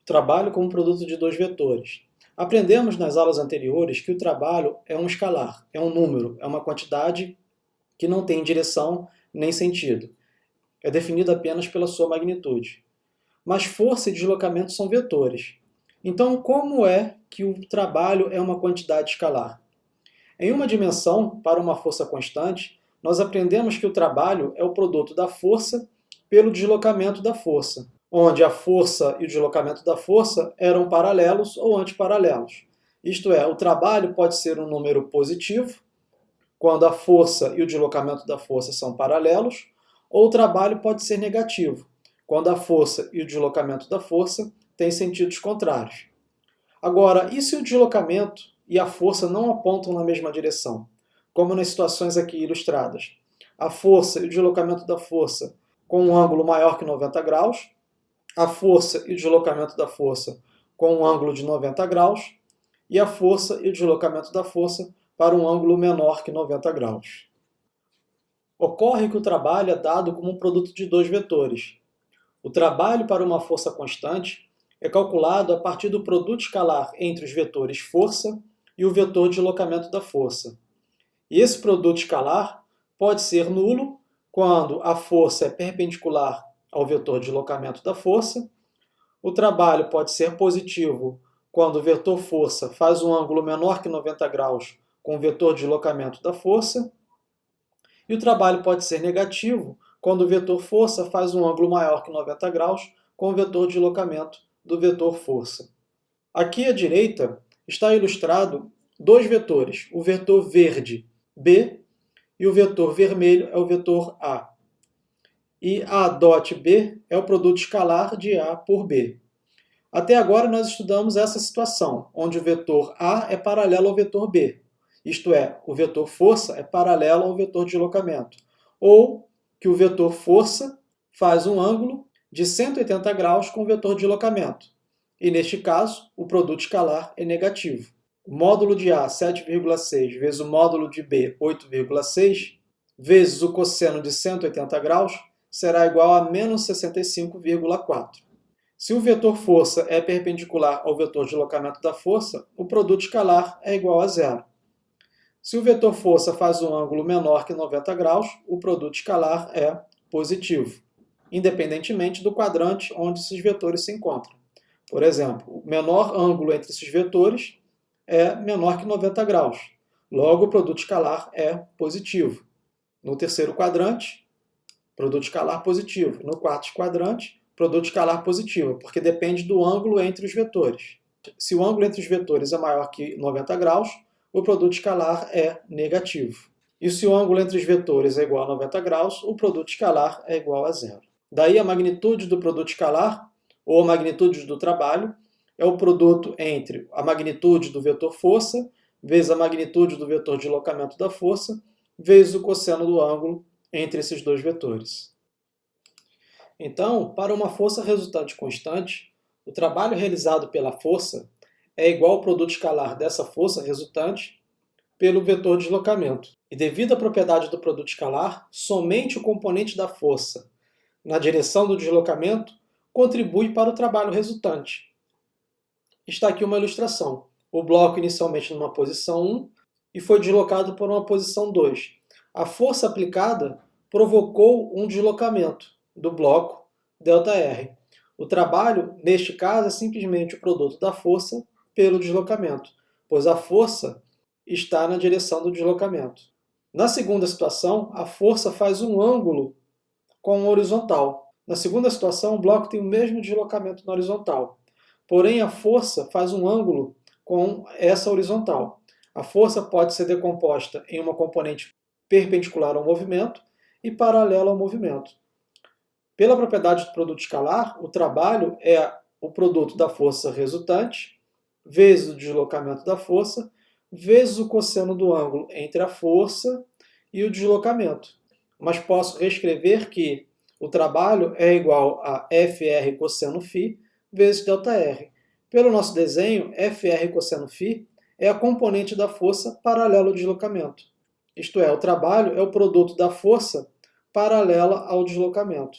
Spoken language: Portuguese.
Trabalho como produto de dois vetores. Aprendemos nas aulas anteriores que o trabalho é um escalar, é um número, é uma quantidade que não tem direção nem sentido. É definido apenas pela sua magnitude. Mas força e deslocamento são vetores. Então, como é que o trabalho é uma quantidade escalar? Em uma dimensão, para uma força constante, nós aprendemos que o trabalho é o produto da força pelo deslocamento da força, onde a força e o deslocamento da força eram paralelos ou antiparalelos. Isto é, o trabalho pode ser um número positivo, quando a força e o deslocamento da força são paralelos, ou o trabalho pode ser negativo, quando a força e o deslocamento da força têm sentidos contrários. Agora, e se o deslocamento e a força não apontam na mesma direção? Como nas situações aqui ilustradas. A força e o deslocamento da força com um ângulo maior que 90 graus, a força e o deslocamento da força com um ângulo de 90 graus, e a força e o deslocamento da força para um ângulo menor que 90 graus. Ocorre que o trabalho é dado como um produto de dois vetores. O trabalho para uma força constante é calculado a partir do produto escalar entre os vetores força e o vetor de deslocamento da força. E esse produto escalar pode ser nulo quando a força é perpendicular ao vetor de deslocamento da força. O trabalho pode ser positivo quando o vetor força faz um ângulo menor que 90 graus com o vetor de deslocamento da força. E o trabalho pode ser negativo quando o vetor força faz um ângulo maior que 90 graus com o vetor de deslocamento do vetor força. Aqui à direita está ilustrado dois vetores, o vetor verde B e o vetor vermelho é o vetor A. E A dot B é o produto escalar de A por B. Até agora nós estudamos essa situação, onde o vetor A é paralelo ao vetor B. Isto é, o vetor força é paralelo ao vetor de deslocamento. Ou que o vetor força faz um ângulo de 180 graus com o vetor de deslocamento. E neste caso, o produto escalar é negativo. O módulo de A, 7,6, vezes o módulo de B, 8,6, vezes o cosseno de 180 graus, será igual a menos 65,4. Se o vetor força é perpendicular ao vetor de deslocamento da força, o produto escalar é igual a zero. Se o vetor força faz um ângulo menor que 90 graus, o produto escalar é positivo, independentemente do quadrante onde esses vetores se encontram. Por exemplo, o menor ângulo entre esses vetores é menor que 90 graus. Logo, o produto escalar é positivo. No terceiro quadrante, produto escalar positivo. No quarto quadrante, produto escalar positivo, porque depende do ângulo entre os vetores. Se o ângulo entre os vetores é maior que 90 graus, o produto escalar é negativo. E se o ângulo entre os vetores é igual a 90 graus, o produto escalar é igual a zero. Daí a magnitude do produto escalar, ou a magnitude do trabalho, é o produto entre a magnitude do vetor força, vezes a magnitude do vetor de deslocamento da força, vezes o cosseno do ângulo entre esses dois vetores. Então, para uma força resultante constante, o trabalho realizado pela força é igual ao produto escalar dessa força resultante pelo vetor de deslocamento. E devido à propriedade do produto escalar, somente o componente da força na direção do deslocamento contribui para o trabalho resultante. Está aqui uma ilustração. O bloco inicialmente numa posição 1 e foi deslocado para uma posição 2. A força aplicada provocou um deslocamento do bloco ΔR. O trabalho, neste caso, é simplesmente o produto da força pelo deslocamento, pois a força está na direção do deslocamento. Na segunda situação, a força faz um ângulo com o horizontal. Na segunda situação, o bloco tem o mesmo deslocamento na horizontal, porém a força faz um ângulo com essa horizontal. A força pode ser decomposta em uma componente perpendicular ao movimento e paralela ao movimento. Pela propriedade do produto escalar, o trabalho é o produto da força resultante vezes o deslocamento da força, vezes o cosseno do ângulo entre a força e o deslocamento. Mas posso reescrever que o trabalho é igual a FR cosseno φ vezes ΔR. Pelo nosso desenho, FR cosseno φ é a componente da força paralela ao deslocamento. Isto é, o trabalho é o produto da força paralela ao deslocamento.